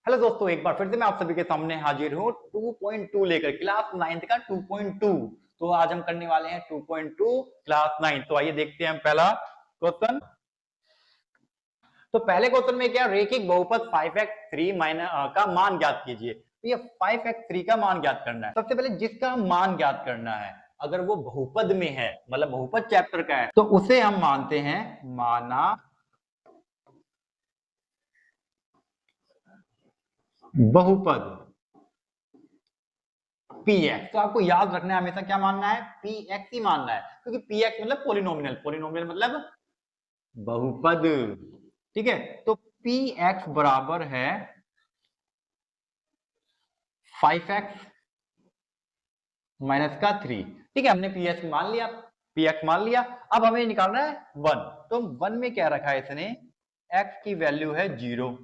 Hello दोस्तों, एक बार फिर से मैं आप सभी के सामने हाजिर हूँ 2.2 लेकर क्लास 9th का 2.2। तो आज हम करने वाले हैं 2.2 क्लास 9। तो आइए देखते हैं हम पहला क्वेश्चन। तो पहले क्वेश्चन में क्या, रेखिक बहुपद 5x3 का मान ज्ञात कीजिए। तो ये 5x3 का मान ज्ञात करना है। सबसे पहले जिसका मान ज्ञात करना है, अगर वो बहुपद में है, मतलब बहुपद चैप्टर का है, तो उसे हम मानते हैं माना बहुपद px। तो आपको याद रखना है हमेशा क्या मानना है, px ही मानना है, क्योंकि px मतलब पोलिनोमियल, पोलिनोमियल मतलब बहुपद। ठीक है, तो px बराबर है 5x माइनस का 3। ठीक है, हमने px मान लिया, px मान लिया। अब हमें निकालना है 1। तो 1 में क्या रखा है इसने, x की वैल्यू है 0।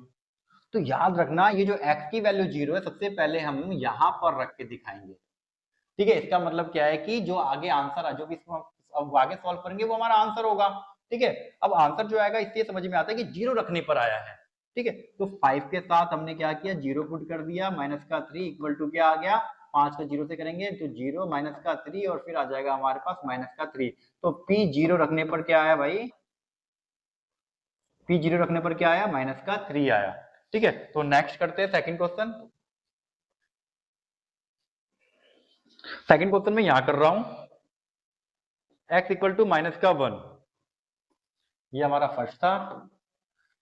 तो याद रखना, ये जो x की वैल्यू 0 है, सबसे पहले हम यहां पर रख के दिखाएंगे। ठीक है, इसका मतलब क्या है कि जो आगे आंसर है, जो भी इसको अब आगे सॉल्व करेंगे वो हमारा आंसर होगा। ठीक है, अब आंसर जो आएगा इससे समझ में आता है कि 0 रखने पर आया है। ठीक है, तो 5 के साथ हमने क्या किया, 0 पुट कर दिया, माइनस का 3 इक्वल टू क्या आ गया, 5 को 0 से करेंगे तो 0 माइनस का 3 और फिर आ जाएगा हमारे पास माइनस का 3। तो p 0 रखने पर क्या आया भाई, p 0 रखने पर क्या आया, माइनस का 3 आया। ठीक है, तो नेक्स्ट करते हैं सेकंड क्वेश्चन। सेकंड क्वेश्चन में यहां कर रहा हूं x इक्वल टू माइनस का 1, ये हमारा फर्स्ट था।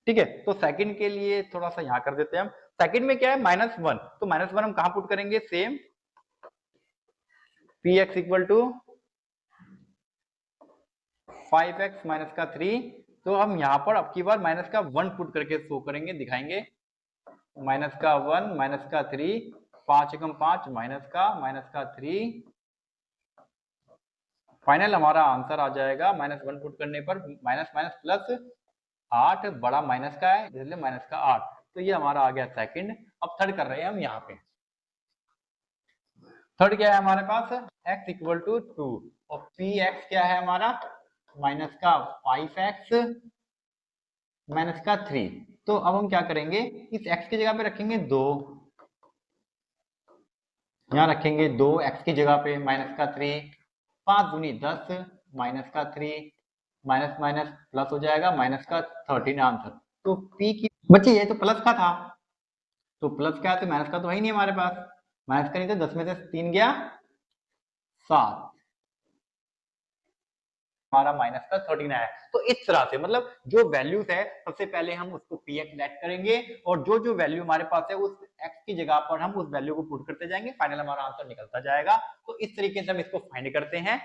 ठीक है, तो सेकंड के लिए थोड़ा सा यहां कर देते हैं हम। सेकंड में क्या है, -1। तो -1 हम कहां पुट करेंगे, same px equal to 5x minus का 3। तो हम यहां पर अब की बार माइनस का 1 पुट करके शो करेंगे, दिखाएंगे। माइनस का 1 माइनस का 3, 5 एकम 5 माइनस का 3। फाइनल हमारा आंसर आ जाएगा, -1 पुट करने पर माइनस माइनस प्लस 8, बड़ा माइनस का है इसलिए माइनस का 8। तो ये हमारा आ गया सेकंड। अब थर्ड कर रहे हैं हम यहाँ पे। थर्ड क्या है हमारे पास, x इक्वल टू 2 और px क्या है हमारा, माइनस का 5x माइनस का 3। तो अब हम क्या करेंगे, इस x की जगह पे रखेंगे 2, यहाँ रखेंगे 2 x की जगह पे, माइनस का 3, 5 दूनी 10 माइनस का 3, माइनस माइनस प्लस हो जाएगा, माइनस का 13 आंसर। तो p की बच्चे ये तो प्लस का था, तो प्लस का है तो माइनस का तो है ही नहीं हमारे पास। माइनस का नहीं तो 10 में से 3 गया 7, हमारा माइनस का 13 आया। तो इस तरह से मतलब जो वैल्यूज है, सबसे पहले हम उसको px लेट करेंगे और जो जो वैल्यू हमारे पास है उस x की जगह पर हम उस वैल्यू को पुट करते जाएंगे, फाइनल हमारा आंसर निकलता जाएगा। तो इस तरीके से हम इसको फाइंड करते हैं।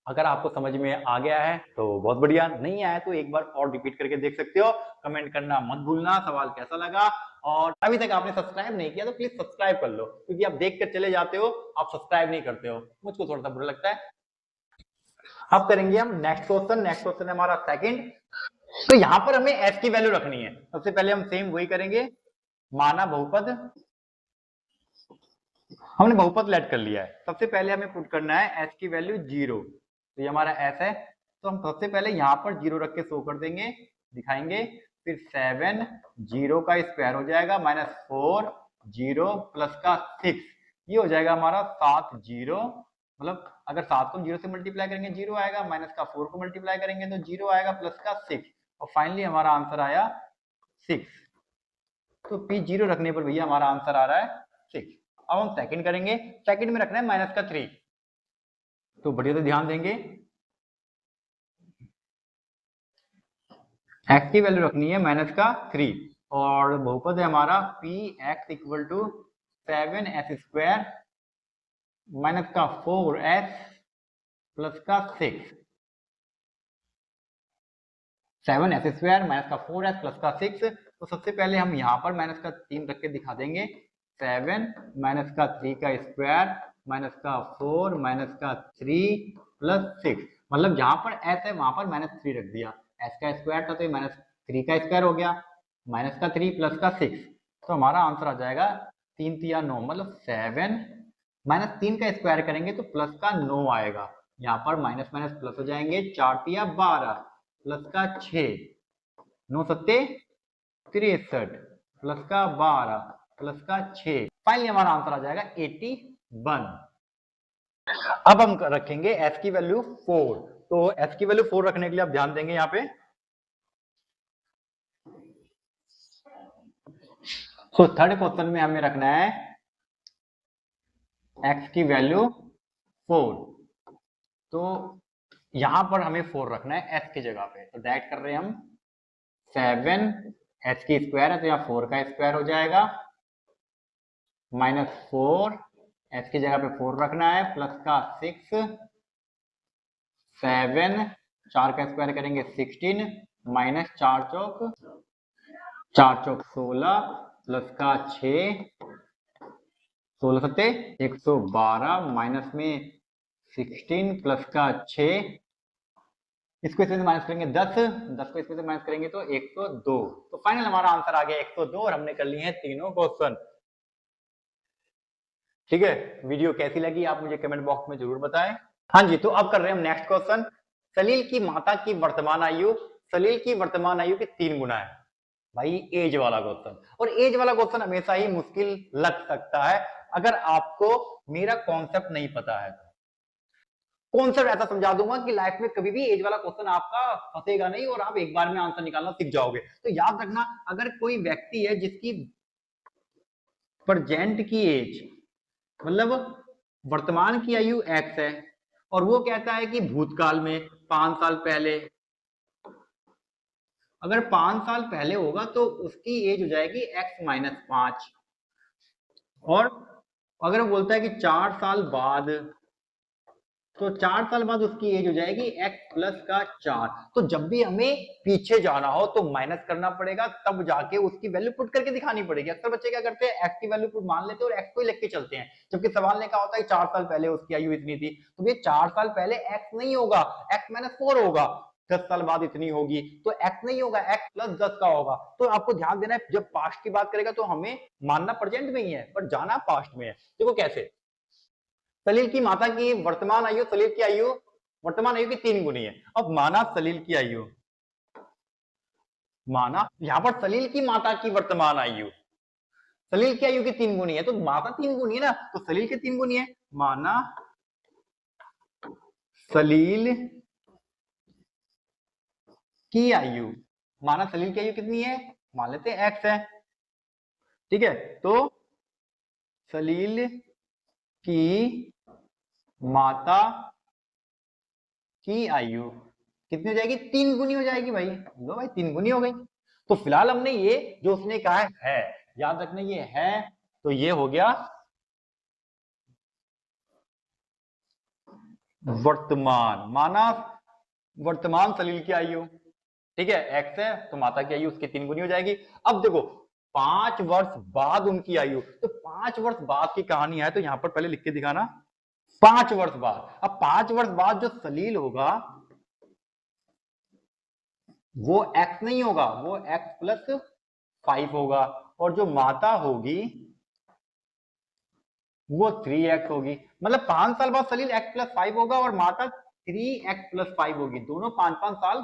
अगर आपको समझ में आ गया है तो बहुत बढ़िया, नहीं आया तो एक बार और रिपीट करके देख सकते हो। कमेंट करना मत भूलना सवाल कैसा लगा, और अभी तक आपने सब्सक्राइब नहीं किया तो प्लीज सब्सक्राइब कर लो, क्योंकि आप देख कर चले जाते हो, आप सब्सक्राइब नहीं करते हो, मुझको थोड़ा सा बुरा लगता है। अब करेंगे हम नेक्स्ट क्वेश्चन। नेक्स्ट क्वेश्चन है हमारा सेकंड। तो यहां पर हमें s की वैल्यू रखनी है। सबसे पहले हम सेम वही करेंगे, माना बहुपद। हमने बहुपद लेट कर लिया है, सबसे पहले हमें पुट करना है s की वैल्यू 0। तो ये हमारा s है, तो हम सबसे पहले यहां पर 0 रख के शो कर देंगे, दिखाएंगे। फिर 7 0 का स्क्वायर हो जाएगा, -4 0 प्लस का 6, ये हो जाएगा हमारा 7 0। मतलब अगर 7 को 0 से मल्टीप्लाई करेंगे 0 आएगा, माइनस का 4 को मल्टीप्लाई करेंगे तो 0 आएगा, प्लस का 6, और फाइनली हमारा आंसर आया 6। तो p 0 रखने पर भैया हमारा आंसर आ रहा है 6। अब हम सेकंड करेंगे। सेकंड में रखना है माइनस का 3। तो बढ़िया से ध्यान देंगे, x की वैल्यू रखनी है माइनस का 3 और बहुपद है हमारा P X equal to 7s square minus का 4s प्लस का 6, 7s स्क्वायर माइनस का 4s प्लस का 6। तो सबसे पहले हम यहाँ पर माइनस का 3 रख के दिखा देंगे, 7 माइनस का 3 का स्क्वायर माइनस का 4 माइनस का 3 प्लस 6। मतलब जहां पर s है वहां पर -3 रख दिया, s का स्क्वायर था तो -3 का स्क्वायर हो गया, माइनस का 3 प्लस का 6। तो हमारा आंसर आ जाएगा 3 3 9, मतलब 7 -3 का स्क्वायर करेंगे तो प्लस का 9 आएगा। यहाँ पर माइनस माइनस प्लस हो जाएंगे, 4 3 12 प्लस का 6, 9 7 63, प्लस का 12 प्लस का 6, फाइनली हमारा आंसर आ जाएगा 81। अब हम रखेंगे s की वैल्यू 4, तो s की वैल्यू 4 रखने के लिए आप ध्यान देंगे यहाँ पे। तो थर्ड क्वेश्चन में हमें रखना है x की वैल्यू 4, तो यहां पर हमें 4 रखना है s की जगह पे, तो डायरेक्ट कर रहे हैं हम 7, h की स्क्वायर है तो यहाँ 4 का स्क्वायर हो जाएगा, -4, h की जगह पे 4 रखना है, प्लस का 6, 7, 4 का स्क्वायर करेंगे 16, माइनस 4 चौक 16, प्लस का 6, 16 सत्ते 112, माइनस में 16 प्लस का 6, इसको इसमें से माइनस करेंगे 10 को इसमें से माइनस करेंगे तो 102। तो फाइनल हमारा आंसर आ गया 102 और हमने कर लिए हैं तीनों क्वेश्चन। ठीक है, वीडियो कैसी लगी आप मुझे कमेंट बॉक्स में जरूर बताएं। हाँ जी, तो अब कर रहे हैं हम नेक्स्ट क्वेश्चन। सलील की माता की वर्तमान आयु सलील की वर्तमान आयु के 3 गुना है। भाई एज वाला क्वेश्चन, और एज वाला क्वेश्चन हमेशा ही मुश्किल लग सकता है अगर आपको मेरा कॉन्सेप्ट नहीं पता है। कॉन्सेप्ट ऐसा समझा दूंगा कि लाइफ में कभी भी एज वाला क्वेश्चन आपका फंसेगा नहीं और आप एक बार में आंसर निकालना सीख जाओगे। तो याद रखना, अगर कोई व्यक्ति है जिसकी प्रेजेंट की एज मतलब वर्तमान की आयु x है और वो कहता है कि भूतकाल में 5 साल पहले, अगर 5 साल पहले होगा तो उसकी एज हो जाएगी x-5, और अगर वो बोलता है कि 4 साल बाद, तो 4 साल बाद उसकी एज हो जाएगी x प्लस का 4। तो जब भी हमें पीछे जाना हो तो माइनस करना पड़ेगा, तब जाके उसकी वैल्यू पुट करके दिखानी पड़ेगी। अक्सर बच्चे क्या करते हैं, x की वैल्यू पुट मान लेते हैं और x को ही लेके चलते हैं, जबकि सवाल ने कहा होता है 4 साल पहले उसकी आयु इतनी थी, तो ये 4 साल पहले x नहीं होगा, x-4 होगा। 10 साल बाद इतनी होगी तो x नहीं होगा, x प्लस 10 का होगा। तो आपको ध्यान देना है, जब पास्ट की बात करेगा तो हमें मानना प्रेजेंट में ही है पर जाना पास्ट में है। देखो कैसे, सलील की माता की वर्तमान आयु सलील की आयु वर्तमान आयु की 3 गुनी है। अब माना सलील की आयु, माना यहां पर सलील की माता की वर्तमान आयु सलील की आयु की 3 गुनी है, तो माता 3 गुनी है ना, तो सलील के 3 गुनी है। माना सलील की आयु, माना सलील की आयु कितनी है, मान लेते हैं x है। ठीक है, तो सलील की माता की आयु कितनी हो जाएगी, 3 गुनी हो जाएगी भाई। लो भाई 3 गुनी हो गई। तो फिलहाल हमने ये जो उसने कहा है याद रखना, ये है, तो ये हो गया वर्तमान, माना वर्तमान सलील की आयु। ठीक है, x है तो माता की आयु उसकी 3 गुनी हो जाएगी। अब देखो 5 वर्ष बाद उनकी आयु, तो 5 वर्ष बाद की कहानी है, तो यहां पर पहले लिख के दिखाना 5 वर्ष बाद। अब 5 वर्ष बाद जो सलील होगा वो x नहीं होगा, वो x प्लस 5 होगा, और जो माता होगी वो 3x होगी। मतलब 5 साल बाद सलील x प्लस 5 होगा और माता 3x प्लस 5 होगी। दोनों 5-5 साल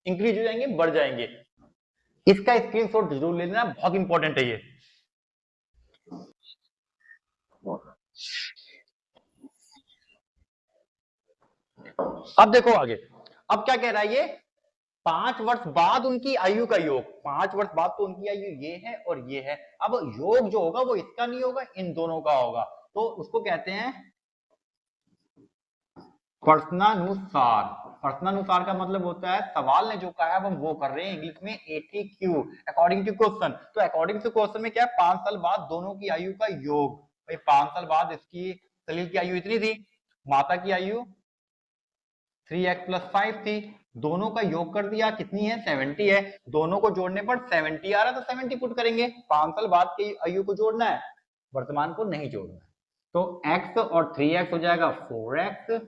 इंक्रीज हो जाएंगे, बढ़ जाएंगे। इसका स्क्रीनशॉट जरूर ले लेना, बहुत इंपॉर्टेंट है ये। अब देखो आगे, अब क्या कह रहा है ये, 5 वर्ष बाद उनकी आयु का योग, 5 वर्ष बाद तो उनकी आयु ये है और ये है। अब योग जो होगा वो इसका नहीं होगा, इन दोनों का होगा, तो उसको कहते हैं प्रश्नानुसार। प्रश्नानुसार का मतलब होता है सवाल ने जो कहा है हम वो कर रहे हैं, इंग्लिश में ATQ, अकॉर्डिंग टू क्वेश्चन। तो अकॉर्डिंग टू क्वेश्चन में क्या है, 5 साल बाद दोनों की आयु का योग। भाई 5 साल बाद इसकी सलील की आयु इतनी थी, माता की आयु 3x प्लस 5 थी, दोनों का योग कर दिया, कितनी है 70 है, दोनों को जोड़ने पर 70 आ रहा है तो 70 पुट करेंगे। 5 साल बाद की आयु को जोड़ना है, वर्तमान को नहीं जोड़ना है। तो x और 3x हो जाएगा 4x,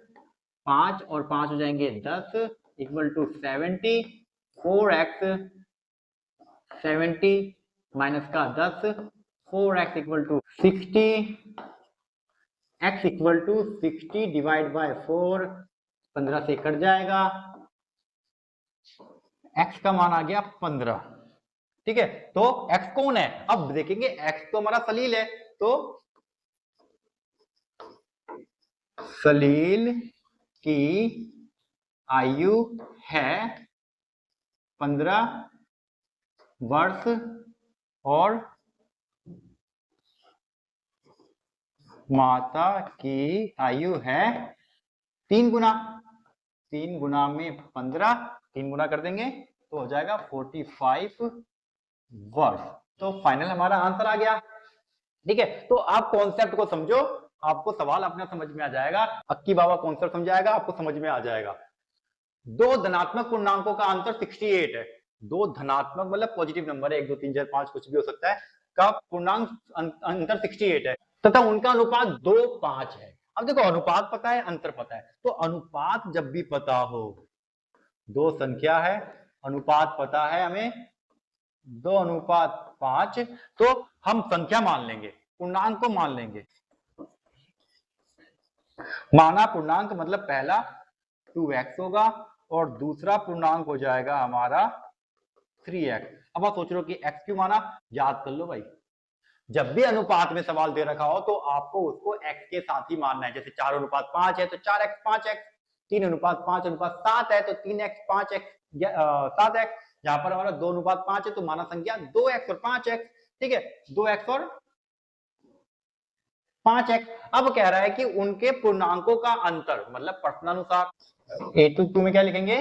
5 और 5 हो जाएंगे 10 इक्वल टू 70, 4x 70 माइनस का 10, 4x equal to 60, x equal to 60 divide by 4, 15 से कट जाएगा, x का मान आ गया 15। ठीक है, तो x कौन है, अब देखेंगे x तो हमारा सलील है, तो सलील की आयु है 15 वर्ष और माता की आयु है 3 गुना, 3 गुना में 15, 3 गुना कर देंगे तो हो जाएगा 45 वर्ष। तो फाइनल हमारा आंसर आ गया। ठीक है, तो आप कॉन्सेप्ट को समझो, आपको सवाल अपना समझ में आ जाएगा, अक्की बाबा कॉन्सेप्ट समझाएगा, आपको समझ में आ जाएगा। दो धनात्मक पूर्णांकों का अंतर 68 है, दो धनात्मक मतलब पॉजिटिव नंबर है, 1 2 3 4 5 कुछ भी हो सकता है, का पूर्णांक अंतर 68 है तथा उनका अनुपात 2 5 है। अब देखो अनुपात पता है, अंतर पता है, तो अनुपात जब भी पता हो, दो संख्या है, अनुपात पता है हमें 2:5, तो हम संख्या मान लेंगे, पूर्णांक को मान लेंगे। माना पूर्णांक मतलब पहला 2x होगा और दूसरा पूर्णांक हो जाएगा हमारा 3x। अब आप सोच रहे हो कि x क्यों माना, याद कर लो भाई, जब भी अनुपात में सवाल दे रखा हो तो आपको उसको x के साथ ही मानना है। जैसे 4:5 है तो 4x 5x, 3:5:7 है तो 3x 5x 7x, जहां पर हमारा 2:5 है तो माना संख्या 2x और 5x। ठीक है, 2x और 5x। अब कह रहा है कि उनके पूर्णांकों का अंतर, मतलब प्रश्नानुसार A2 में क्या लिखेंगे,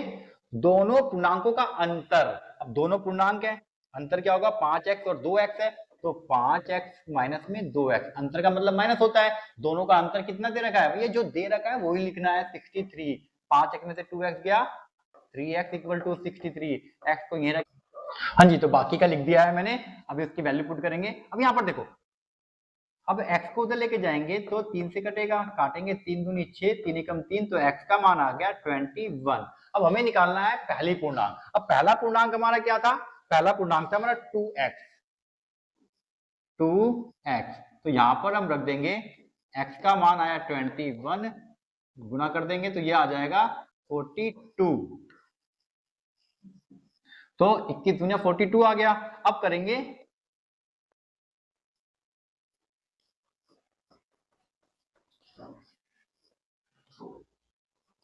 दोनों पूर्णांकों का अंतर। अब दोनों पूर्णांक है, अंतर क्या होगा, 5x और 2x है, तो 5x माइनस में 2x, अंतर का मतलब माइनस होता है, दोनों का अंतर कितना दे रखा है, ये जो दे रखा है वही लिखना है 63। 5x में से 2x गया, 3x इक्वल टू 63, x को ये रख, हाँ जी, तो बाकी का लिख दिया है मैंने, अभी उसकी वैल्यू पुट करेंगे। अब यहाँ पर देखो, अब x को उधर लेके जाएंगे तो 3 से कटेगा, काटेंगे 3 दूनी 6, 3 एकम 3, तो x का मान आ गया 21। अब हमें निकालना है पहली पूर्णांक। अब पहला पूर्णांक हमारा क्या था, पहला पूर्णांक था हमारा 2x, 2x, तो यहां पर हम रख देंगे x का मान आया 21, गुना कर देंगे तो ये आ जाएगा 42, तो 21 दूनी 42 आ गया। अब करेंगे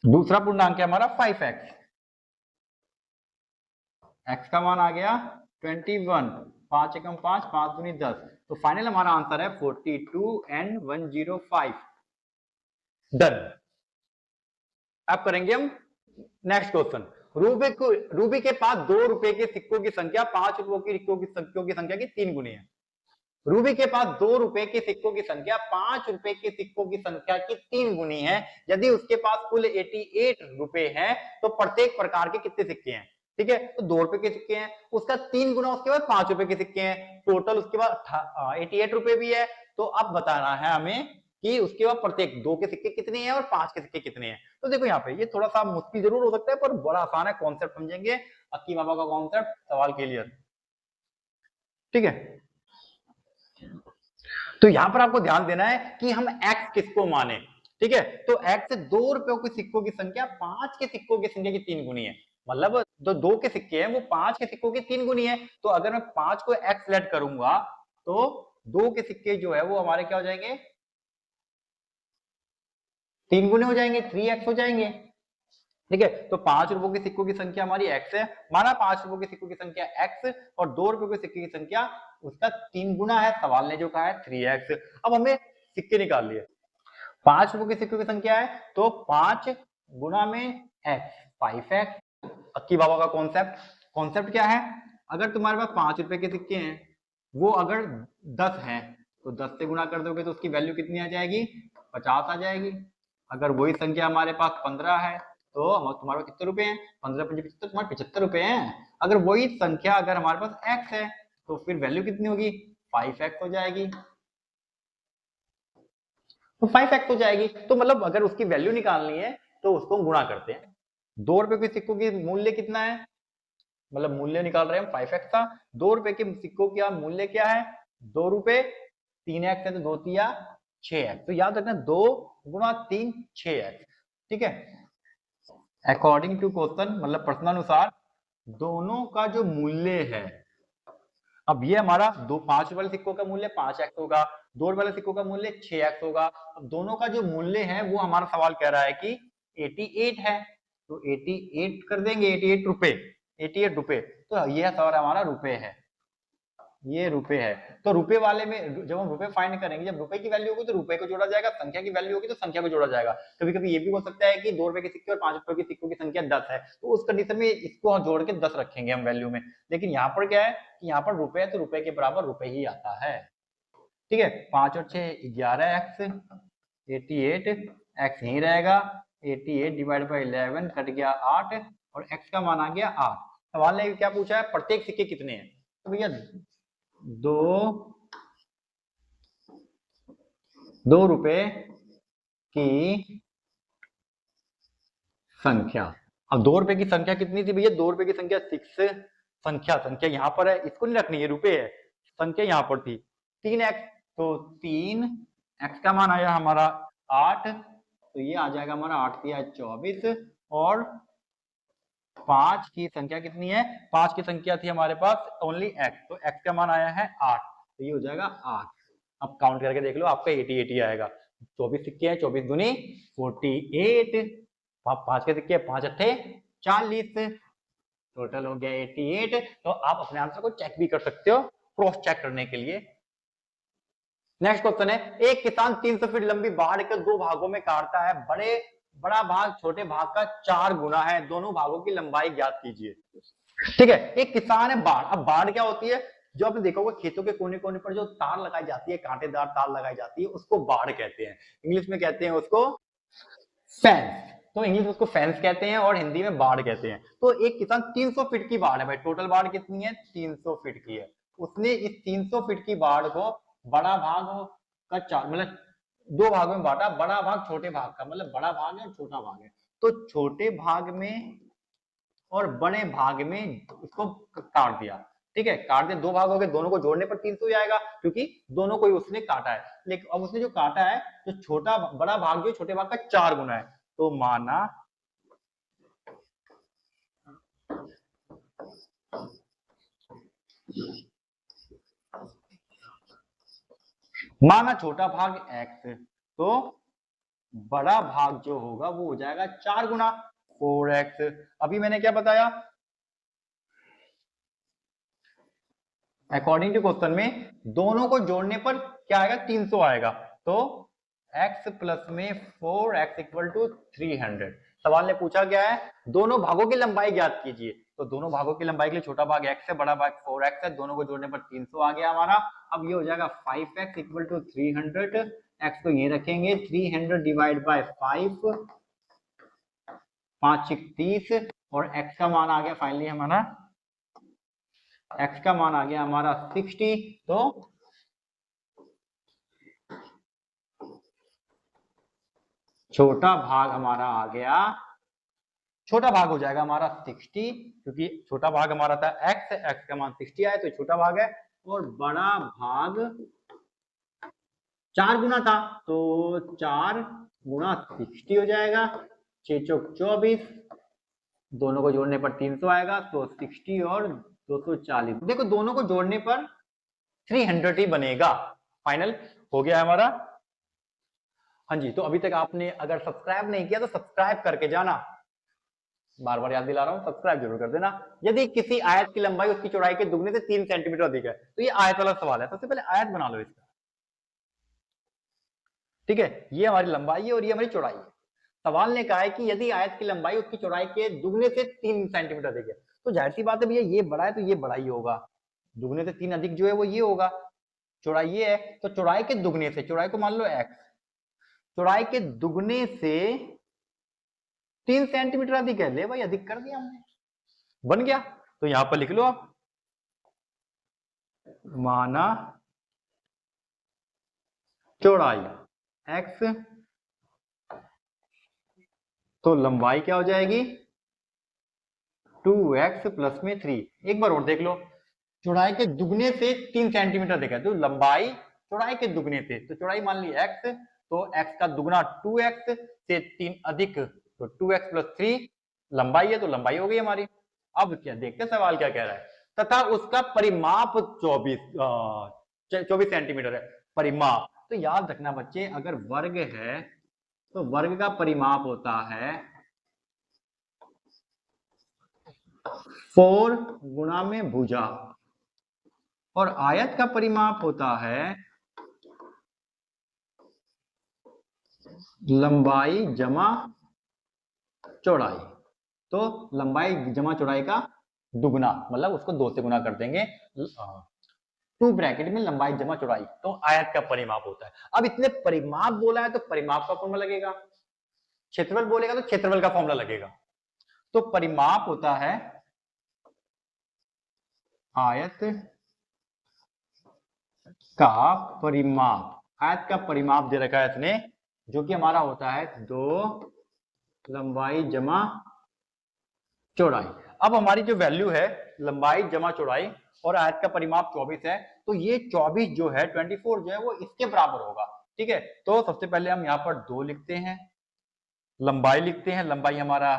दूसरा पूर्णांक है हमारा 5x, x का मान आ गया 21, 5 एकम 5, 5 दूनी 10, तो फाइनल हमारा आंसर है 42 एंड 105। डन। अब करेंगे हम नेक्स्ट क्वेश्चन। रूबी के पास 2 रुपए के सिक्कों की संख्या 5 रुपए की सिक्कों की संख्या की 3 गुनी है। रूबी के पास 2 रुपए के सिक्कों की संख्या 5 रुपए के सिक्कों की संख्या की 3 गुनी है। यदि उसके पास कुल 88 रुपए हैं तो प्रत्येक प्रकार के कितने सिक्के हैं। ठीक है, तो 2 रुपए के सिक्के हैं, उसका 3 गुना उसके बाद 5 रुपए के सिक्के हैं, टोटल उसके बाद 88 रुपए भी है। तो अब बताना है हमें कि उसके बाद प्रत्येक 2 के सिक्के कितने हैं और 5 के सिक्के कितने हैं। तो देखो यहाँ पे ये थोड़ा सा मुश्किल जरूर हो सकता है पर बड़ा आसान है, कॉन्सेप्ट समझेंगे, अक्की बाबा का कॉन्सेप्ट, सवाल क्लियर। ठीक है, तो यहां पर आपको ध्यान देना है कि हम x किसको माने। ठीक है, तो x 2 रुपयों के सिक्कों की संख्या 5 के सिक्कों की संख्या की 3 गुनी है, मतलब जो 2 के सिक्के हैं वो 5 के सिक्कों की 3 गुनी है। तो अगर मैं 5 को x लेट करूंगा तो 2 के सिक्के जो है वो हमारे क्या हो जाएंगे, 3 गुने हो जाएंगे, 3x हो जाएंगे। ठीक है, तो 5 रुपयों के सिक्कों की संख्या हमारी x है, माना 5 रुपयों के सिक्कों की संख्या x और 2 रुपयों के सिक्के की संख्या उसका 3 गुना है, सवाल ने जो कहा है 3x। अब हमें सिक्के निकाल लिए, 5 रुपयों के सिक्कों की संख्या है तो 5 गुना में x 5x। अक्की बाबा का कॉन्सेप्ट, कॉन्सेप्ट क्या है, अगर तुम्हारे पास 5 रुपए के सिक्के हैं, वो अगर 10 हैं तो 10 से गुना कर दोगे तो उसकी वैल्यू कितनी आ जाएगी, 50 आ जाएगी। अगर वही संख्या हमारे पास 15 है तो हम तुम्हारे पास कितने रुपए हैं, 15 5 75, तुम्हारे 75 रुपए हैं। अगर वही संख्या अगर हमारे पास x है तो फिर वैल्यू कितनी होगी, 5x हो जाएगी, तो 5x हो जाएगी। तो मतलब अगर उसकी वैल्यू निकालनी है तो उसको गुणा करते हैं। 2 रुपए के सिक्कों की मूल्य कितना है, मतलब मूल्य निकाल रहे हैं हम 5x था, 2 रुपए के सिक्कों का मूल्य क्या है, 2 रुपए, 3x है तो 2 तिया 6x, तो याद रखना 2 गुणा 3 6x। ठीक है, अकॉर्डिंग टू क्वेश्चन मतलब प्रश्नानुसार दोनों का जो मूल्य है अब ये हमारा 5 वाले सिक्कों का मूल्य 5x होगा, 2 वाले सिक्कों का मूल्य 6x होगा। अब दोनों का जो मूल्य है वो हमारा सवाल कह रहा है कि 88 है, तो 88 कर देंगे, 88 रुपए, 88 रुपए। तो ये सवाल हमारा रुपए है, ये रुपए है। तो रुपए वाले में जब हम रुपए फाइंड करेंगे, जब रुपए की वैल्यू होगी तो रुपए को जोड़ा जाएगा, संख्या की वैल्यू होगी तो संख्या को जोड़ा जाएगा। कभी कभी ये भी हो सकता है कि 2 रुपए के सिक्के और 5 रुपए के सिक्कों की संख्या 10 है, तो उस कंडीशन में इसको हम जोड़ के 10 रखेंगे हम वैल्यू में। लेकिन यहाँ पर क्या है कि यहाँ पर रुपए है तो रुपए के बराबर रुपए ही आता है। ठीक है, 5 और 6 11x, 88 x यही रहेगा, 88 डिवाइड बाई 11 कट गया 8 और x का मान आ गया 8। सवाल ने क्या पूछा है, प्रत्येक सिक्के कितने हैं, तो भैया 2 रुपए की संख्या। अब 2 रुपए की संख्या कितनी थी भैया, 2 रुपए की संख्या 6, संख्या यहां पर है, इसको नहीं रखनी है, रुपए है, संख्या यहां पर थी 3x, तो 3x का मान आया हमारा 8, तो ये आ जाएगा हमारा 8 दिया 24, और 5 की संख्या कितनी है, 5 की संख्या थी हमारे पास ओनली x, तो x का मान आया है 8, तो ये हो जाएगा 8। अब काउंट करके देख लो, आपका 80 आएगा। 24 सिक्के हैं, 24 दूनी 48, 5 के सिक्के 5 अट्ठे 40, टोटल हो गया 88। तो आप अपने आंसर को चेक भी कर सकते हो क्रॉस चेक करने के लिए। नेक्स्ट क्वेश्चन है, एक किसान 300 फीट लंबी बाढ़ के 2 भागों में काटता है, बड़ा भाग छोटे भाग का 4 गुना है, दोनों भागों की लंबाई ज्ञात कीजिए। ठीक है, एक किसान है, बाढ़। अब बाढ़ क्या होती है, जो आपने देखा होगा खेतों के कोने कोने पर जो तार लगाई जाती है, कांटेदार तार लगाई जाती है, उसको बाढ़ कहते हैं। इंग्लिश में कहते हैं उसको फेंस, तो इंग्लिश में उसको फेंस कहते हैं और हिंदी में बाढ़ कहते हैं। तो एक किसान 300 फीट की बाढ़ है भाई, टोटल बाढ़ कितनी है 300 फीट की है। उसने इस 300 फीट की बाढ़ को बड़ा भाग का 4 मतलब 2 भागों में बांटा, बड़ा भाग छोटे भाग का, मतलब बड़ा भाग है और छोटा भाग है, तो छोटे भाग में और बड़े भाग में उसको काट दिया। ठीक है, काट दिया, 2 भाग हो गए, दोनों को जोड़ने पर 300 आएगा क्योंकि दोनों को ही उसने काटा है। लेकिन अब उसने जो काटा है, जो बड़ा भाग जो छोटे भाग का 4 गुना है, तो माना छोटा भाग x, तो बड़ा भाग जो होगा वो हो जाएगा 4 गुना 4x। अभी मैंने क्या बताया, अकॉर्डिंग टू क्वेश्चन में दोनों को जोड़ने पर क्या आएगा 300 आएगा, तो x प्लस में 4x इक्वल टू 300। सवाल ने पूछा क्या है, दोनों भागों की लंबाई ज्ञात कीजिए, तो दोनों भागों की लंबाई के लिए छोटा भाग x है, बड़ा भाग 4x है, दोनों को जोड़ने पर 300 आ गया हमारा। अब ये हो जाएगा 5x इक्वल टू 300, x को ये रखेंगे 300 डिवाइड बाय 5, 5 30, और x का मान आ गया फाइनली हमारा, x का मान आ गया हमारा 60, तो छोटा भाग हमारा आ गया, छोटा भाग हो जाएगा हमारा 60, क्योंकि छोटा भाग हमारा था x का मान 60 आया तो छोटा भाग है, और बड़ा भाग 4 गुना था, तो 4 गुना 60 हो जाएगा, 6 चौक 24, दोनों को जोड़ने पर 300 आएगा, तो 60 और 240, देखो दोनों को जोड़ने पर 300 ही बनेगा। फाइनल हो गया हमारा। हाँ जी, तो अभी तक आपने अगर सब्सक्राइब नहीं किया तो सब्सक्राइब करके जाना, बार बार याद दिला रहा हूं, सब्सक्राइब जरूर कर देना। यदि किसी आयत की लंबाई उसकी चौड़ाई के दुगने से 3 सेंटीमीटर अधिक है, तो ये आयत वाला सवाल है। सबसे पहले आयत बना लो इसका, ठीक है, ये हमारी लंबाई है और ये हमारी चौड़ाई है। सवाल ने कहा है कि यदि आयत की लंबाई उसकी चौड़ाई के दुगने से 3 सेंटीमीटर अधिक है, तो जाहिर सी बात है भैया ये बड़ा है तो ये बड़ा ही होगा, दुगने से 3 अधिक जो है वो ये होगा, चौड़ाई ये है, तो चौड़ाई के दुगने से, चौड़ाई को मान लो x, चौड़ाई के दुगने से 3 सेंटीमीटर अधिक है, ले भाई अधिक कर दिया हमने, बन गया। तो यहां पर लिख लो आप, माना चौड़ाई x, तो लंबाई क्या हो जाएगी 2x प्लस में 3। एक बार और देख लो, चौड़ाई के दुगने से 3 सेंटीमीटर देखा, तो लंबाई चौड़ाई के दुगने से, तो चौड़ाई मान ली x, तो x का दुगना 2x से 3 अधिक, तो 2x प्लस 3 लंबाई है, तो लंबाई हो गई हमारी। अब क्या देखते हैं सवाल क्या कह रहा है, तथा उसका परिमाप 24 सेंटीमीटर है। परिमाप तो याद रखना बच्चे, अगर वर्ग है तो वर्ग का परिमाप होता है 4 गुणा में भुजा, और आयत का परिमाप होता है लंबाई जमा चौड़ाई। तो लंबाई जमा चौड़ाई का दुगना, मतलब उसको 2 से गुना कर देंगे, 2 ब्रैकेट में लंबाई जमा चौड़ाई, तो आयत का परिमाप होता है। अब इतने परिमाप बोला है तो परिमाप का फॉर्मूला लगेगा, क्षेत्रफल बोलेगा तो क्षेत्रफल का फॉर्मूला लगेगा। तो परिमाप होता है आयत का परिमाप, आयत का परिमाप दे रखा है इसने, जो कि हमारा होता है 2 लंबाई जमा चौड़ाई। अब हमारी जो वैल्यू है लंबाई जमा चौड़ाई और आयत का परिमाप 24 है, तो ये 24 जो है 24 जो है वो इसके बराबर होगा। ठीक है, तो सबसे पहले हम यहाँ पर 2 लिखते हैं, लंबाई लिखते हैं, लंबाई हमारा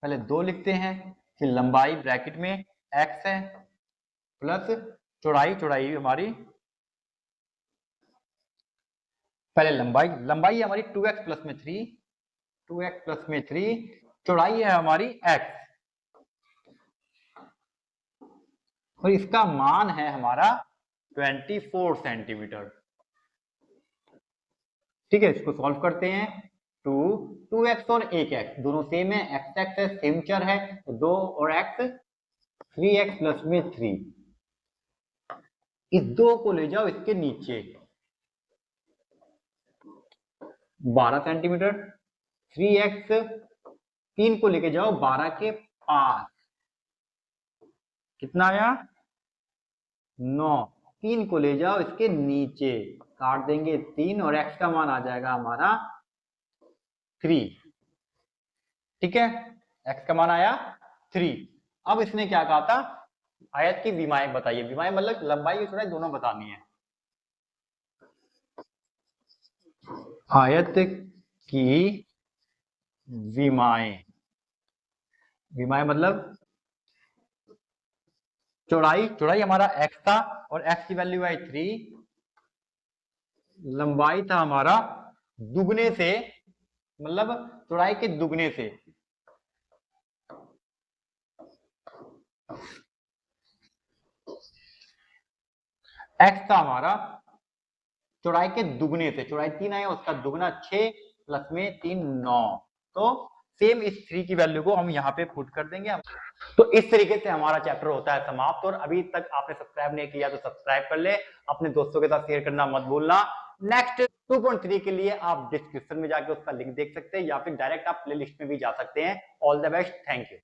पहले 2 लिखते हैं, फिर लंबाई ब्रैकेट में x है प्लस चौड़ाई, चौड़ाई हमारी पहले लंबाई हमारी 2x प्लस में 3, 2x प्लस में 3, चौड़ाई है हमारी x, और इसका मान है हमारा 24 सेंटीमीटर। ठीक है, इसको सॉल्व करते हैं। 2x और 1x दोनों सेम है, x है सेम चर है, 2 और x 3x प्लस में 3, इस 2 को ले जाओ इसके नीचे 12 सेंटीमीटर, 3x 3 को लेके जाओ 12 के पास, कितना आया 9, 3 को ले जाओ इसके नीचे, काट देंगे 3 और x का मान आ जाएगा हमारा 3। ठीक है, x का मान आया 3। अब इसने क्या कहा था, आयत की विमाएं बताइए, विमाएं मतलब लंबाई और चौड़ाई दोनों बतानी है। आयत की विमाएं, विमाएं मतलब चौड़ाई, चौड़ाई हमारा x था और x की वैल्यू है 3, लंबाई था हमारा दुगने से, मतलब चौड़ाई के दुगने से, x था हमारा चौड़ाई के दुगने से, चौड़ाई 3 आया उसका दुगना 6 प्लस में 3 9, तो सेम इस 3 की वैल्यू को हम यहाँ पे पुट कर देंगे। तो इस तरीके से हमारा चैप्टर होता है समाप्त, और अभी तक आपने सब्सक्राइब नहीं किया तो सब्सक्राइब कर ले, अपने दोस्तों के साथ शेयर करना मत भूलना। नेक्स्ट 2.3 के लिए आप डिस्क्रिप्शन में जाके उसका लिंक देख सकते हैं, या फिर डायरेक्ट आप प्लेलिस्ट में भी जा सकते हैं। All the best, thank you.